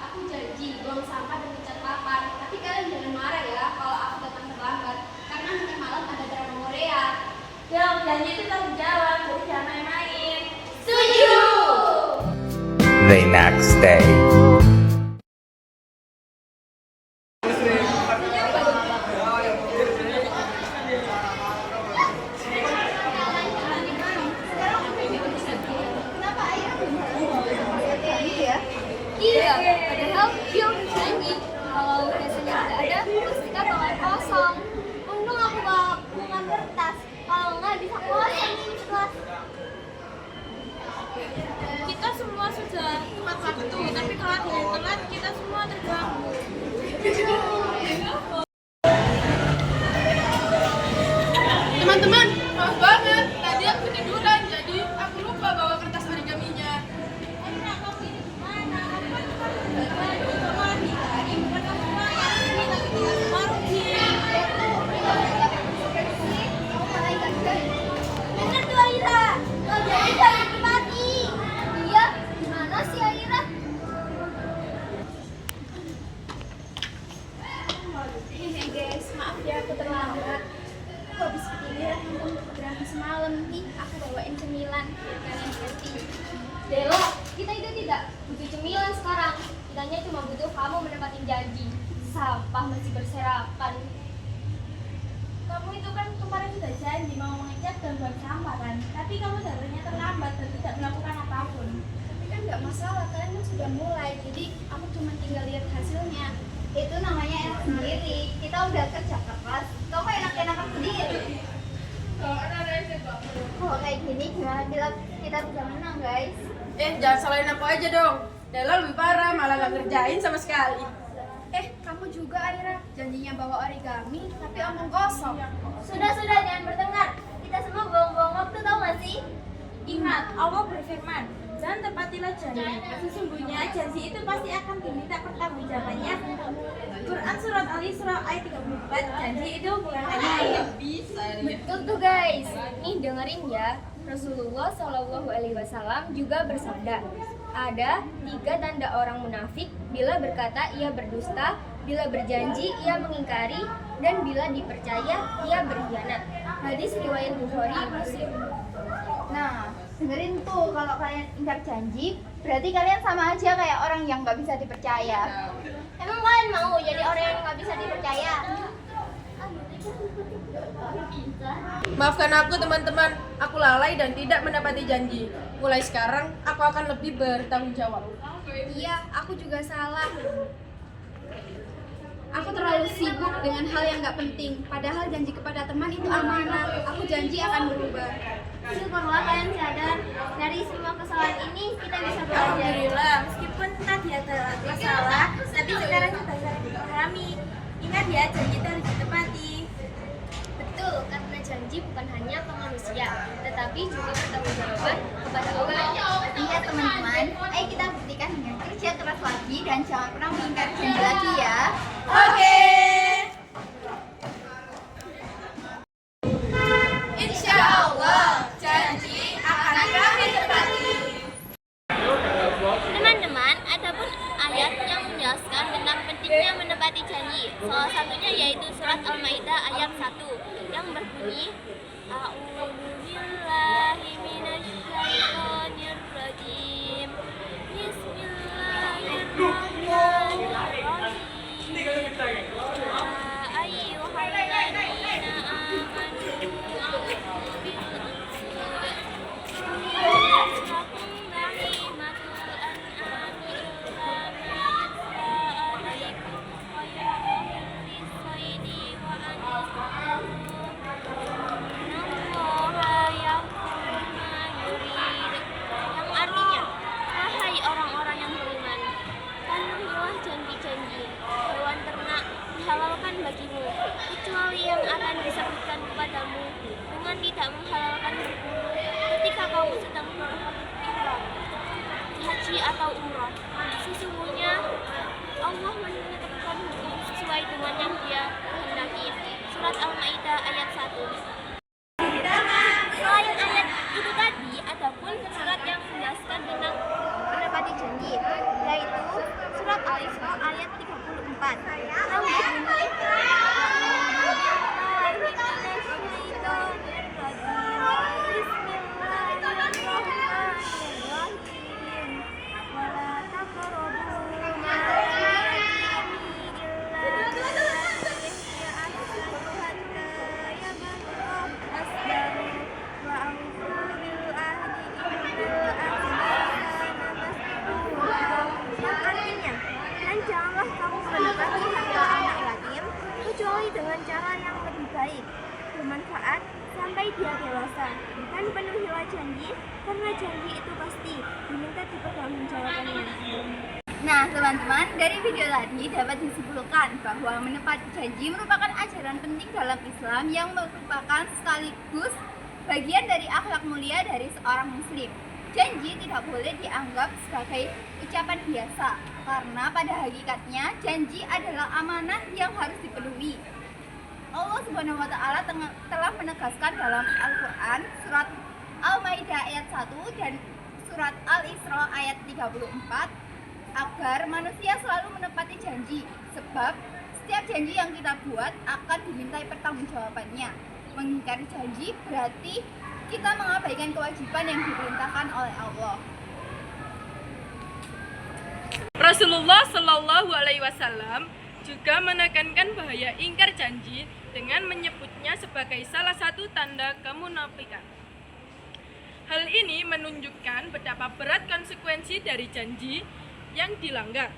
aku janji buang sampah dan ngecat papan. Tapi kalian jangan marah ya kalau aku datang terlambat, karena nanti malam ada drama Korea. Dong, janji itu tanggung jawab, jadi jangan main-main. Setuju! The next day. Iya, padahal dia udah janji kalau biasanya tidak ada, terus kita bakal kosong. Untung aku bawa bunga kertas, kalau nggak bisa kosong ini kelas. Kita semua sudah tepat waktu, tapi kalau ada yang telat, kita semua terganggu. Teman-teman, maaf banget. Tadi aku ketiduran, jadi aku lupa bawa kertas origaminya. Bener tuh Aira, kalau jadi jangan dinikmati. Iya, gimana sih Aira? Hehe guys, maaf ya aku terlambat. Aku habis ketiduran nonton drama semalam nih. Aku bawain cemilan biar kalian happy. Delo, kita itu tidak butuh cemilan sekarang. Kitanya cuma butuh kamu menepati janji. Sampah masih berserakan. Kamu itu kan kemarin sudah janji mau mengecat dan buang sampah kan? Tapi kamu datangnya terlambat dan tidak melakukan apapun. Tapi kan nggak masalah, kalian kan sudah mulai. Jadi aku cuma tinggal lihat hasilnya. Itu namanya enak sendiri. Kita udah kerja keras. Kau kok enak-enakan sendiri. Kalau kayak gini gimana kita bisa menang guys? Jangan salahin aku aja dong. Della lebih parah, malah nggak ngerjain sama sekali. Kamu juga Aira. Janjinya bawa origami, tapi omong kosong. Sudah, jangan bertengkar. Kita semua buang-buang waktu, tahu nggak sih? Ingat, Allah berfirman, dan tepatilah janji. Sesungguhnya janji itu pasti akan diminta pertanggungjawabannya. Quran Surat Al-Isra ayat 34, janji itu bukan hanya Betul tuh guys. Nih dengerin ya. Rasulullah Shallallahu Alaihi Wasallam juga bersabda, ada 3 tanda orang munafik: bila berkata ia berdusta, bila berjanji ia mengingkari, dan bila dipercaya ia berkhianat. Hadis riwayat Bukhari Muslim. Nah, dengerin tuh, kalau kalian ingkar janji, berarti kalian sama aja kayak orang yang nggak bisa dipercaya. Emang kalian mau jadi orang yang nggak bisa dipercaya? Maafkan aku teman-teman, aku lalai dan tidak menepati janji. Mulai sekarang, aku akan lebih bertanggung jawab. Iya, aku juga salah. Aku terlalu sibuk dengan hal yang nggak penting. Padahal janji kepada teman itu amanah. Aku janji akan berubah. Syukurlah kalian sadar, dari semua kesalahan ini kita bisa belajar. Alhamdulillah. Meskipun tadi ada masalah, tapi sekarang kita bisa dipahami. Ingat ya, janji itu harus ditepati. Betul, karena janji bukan hanya ke manusia, tetapi juga pertanggungjawaban kepada Allah. Iya teman-teman, ayo kita buktikan dengan kerja keras lagi dan jangan pernah mengingkari janji lagi ya. Oke. Insya Allah, janji akan kami tepati. Teman-teman, ada pun ayat yang menjelaskan tentang pentingnya menepati janji. Salah satunya yaitu surat Al-Maidah ayat 1 yang berbunyi, A'udzubillahi minasyaitonir rajim. Bismillahirrahmanirrahim. Ya ayyuhalladzina amanu anfiqu bil sampai dia dewasa. Dan penuhilah janji, karena janji itu pasti diminta dipertanggungjawabkannya. Nah, teman-teman, dari video tadi dapat disimpulkan bahwa menepati janji merupakan ajaran penting dalam Islam yang merupakan sekaligus bagian dari akhlak mulia dari seorang muslim. Janji tidak boleh dianggap sebagai ucapan biasa, karena pada hakikatnya janji adalah amanah yang harus dipenuhi. Allah Subhanahu wa Ta'ala telah menegaskan dalam Al-Quran surat Al-Maidah ayat 1 dan surat Al-Isra ayat 34 agar manusia selalu menepati janji, sebab setiap janji yang kita buat akan dimintai pertanggungjawabannya. Mengingkari janji berarti kita mengabaikan kewajiban yang diperintahkan oleh Allah. Rasulullah Shallallahu Alaihi Wasallam juga menekankan bahaya ingkar janji dengan menyebutnya sebagai salah satu tanda kemunafikan. Hal ini menunjukkan betapa berat konsekuensi dari janji yang dilanggar.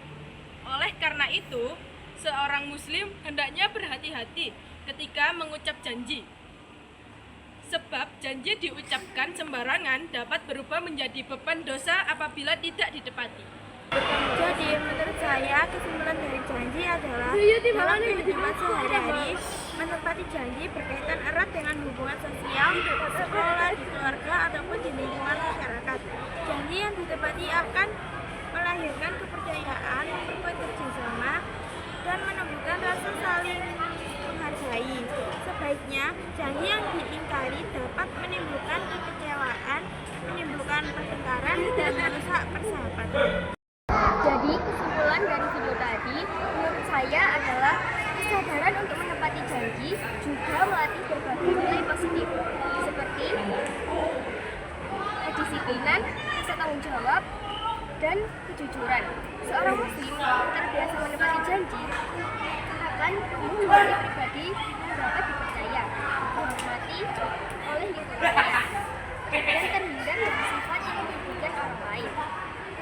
Oleh karena itu, seorang muslim hendaknya berhati-hati ketika mengucap janji. Sebab janji diucapkan sembarangan dapat berubah menjadi beban dosa apabila tidak ditepati. Jadi menurut saya kesimpulan dari janji adalah dalam kehidupan sehari-hari menepati janji berkaitan erat dengan hubungan sosial, sekolah, di keluarga ataupun di lingkungan masyarakat. Janji yang ditepati akan melahirkan kepercayaan, memperkuat kerjasama, dan menumbuhkan rasa saling menghargai. Sebaiknya janji yang diingkari dapat menimbulkan kekecewaan, menimbulkan pertengkaran, dan merusak persahabatan. Jadi kesimpulan dari video tadi menurut saya adalah kesadaran untuk menepati janji juga melatih berbagai nilai positif seperti kedisiplinan, rasa tanggung jawab, dan kejujuran. Seorang muslim terbiasa menepati janji akan tumbuh menjadi pribadi yang dapat dipercaya, dihormati oleh lingkungannya, dan terhindar dari sifat yang merugikan orang lain.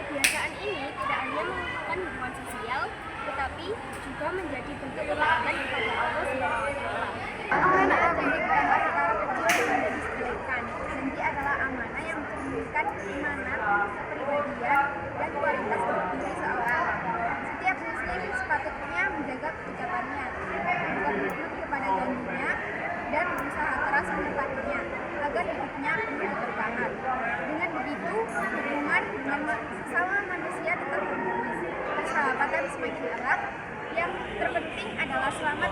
Kebiasaan ini tidak hanya merupakan hubungan sosial, tetapi juga menjadi bentuk ketaatan kepada Allah Subhanahu wa Ta'ala. Amanah janji bukanlah perkara kecil yang tidak disepelekan. Janji adalah amanah yang mencerminkan keimanan, kepribadian, dan kualitas diri seorang. Setiap muslim sepatutnya menjaga ucapannya, berkomitmen kepada janjinya, dan berusaha keras menepatinya agar hidupnya penuh keberkahan. Dengan begitu, hubungan dengan sesama manusia tetap harmonis, persahabatan semakin erat. Yang terpenting adalah selamat